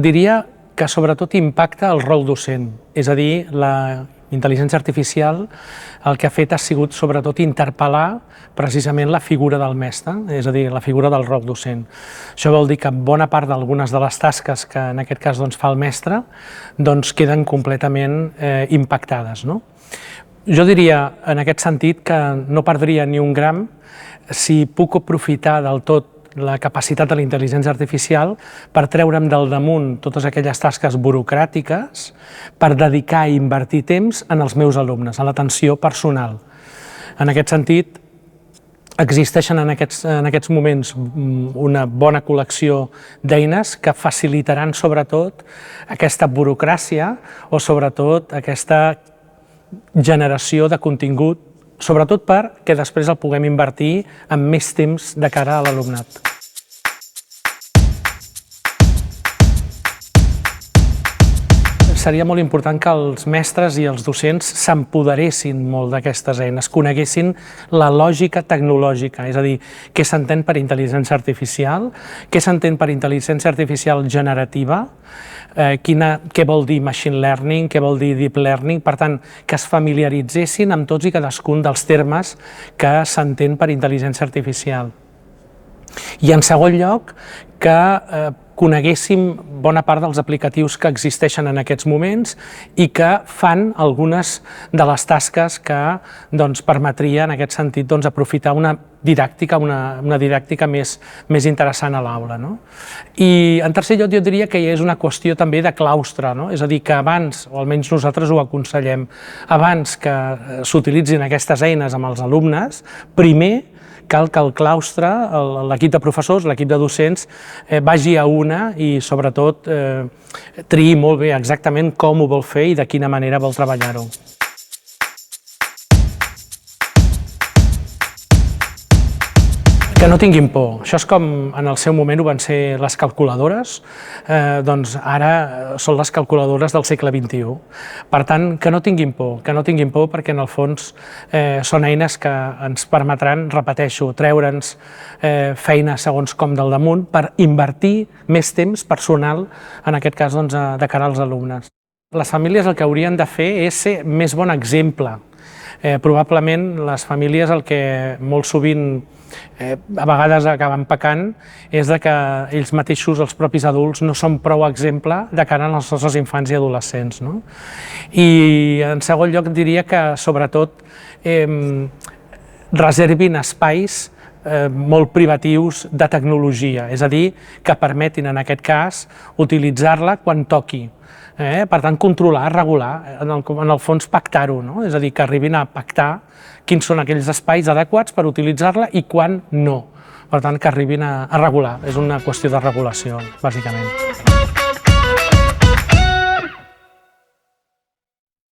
Diria que sobretot impacta el rol docent, és a dir, la intel·ligència artificial el que ha fet ha sigut sobretot interpel·lar precisament la figura del mestre, és a dir, la figura del rol docent. Això vol dir que bona part d'algunes de les tasques que en aquest cas fa el mestre queden completament impactades. Jo diria en aquest sentit que no perdria ni un gram si puc aprofitar del tot la capacitat de la intel·ligència artificial per treure'm del damunt totes aquelles tasques burocràtiques per dedicar i invertir temps en els meus alumnes, en l'atenció personal. En aquest sentit, existeixen en aquests moments una bona col·lecció d'eines que facilitaran sobretot aquesta burocràcia o sobretot aquesta generació de contingut, sobretot perquè després el puguem invertir en més temps de cara a l'alumnat. Seria molt important que els mestres i els docents s'empoderessin molt d'aquestes eines, coneguessin la lògica tecnològica, és a dir, què s'entén per intel·ligència artificial, què s'entén per intel·ligència artificial generativa, què vol dir machine learning, què vol dir deep learning, per tant, que es familiaritzessin amb tots i cadascun dels termes que s'entén per intel·ligència artificial. I en segon lloc, que coneguéssim bona part dels aplicatius que existeixen en aquests moments i que fan algunes de les tasques que permetrien, en aquest sentit, aprofitar una didàctica més interessant a l'aula. I en tercer lloc jo diria que és una qüestió també de claustre, és a dir, que abans, o almenys nosaltres ho aconsellem, abans que s'utilitzin aquestes eines amb els alumnes, primer cal que el claustre, l'equip de professors, l'equip de docents, vagi a una i sobretot triï molt bé exactament com ho vol fer i de quina manera vol treballar-ho. Que no tinguin por. Això és com en el seu moment ho van ser les calculadores, doncs ara són les calculadores del segle XXI. Per tant, que no tinguin por perquè en el fons són eines que ens permetran, repeteixo, treure'ns feina segons com del damunt per invertir més temps personal, en aquest cas de cara als alumnes. Les famílies el que haurien de fer és ser més bon exemple. Probablement les famílies el que molt sovint a vegades acaben pecant és que ells mateixos, els propis adults, no són prou exemple de cara als nostres infants i adolescents. I en segon lloc diria que sobretot reservin espais molt privatius de tecnologia, és a dir, que permetin en aquest cas utilitzar-la quan toqui. Per tant, controlar, regular, en el fons pactar-ho, és a dir, que arribin a pactar quins són aquells espais adequats per utilitzar-la i quan no. Per tant, que arribin a regular, és una qüestió de regulació, bàsicament.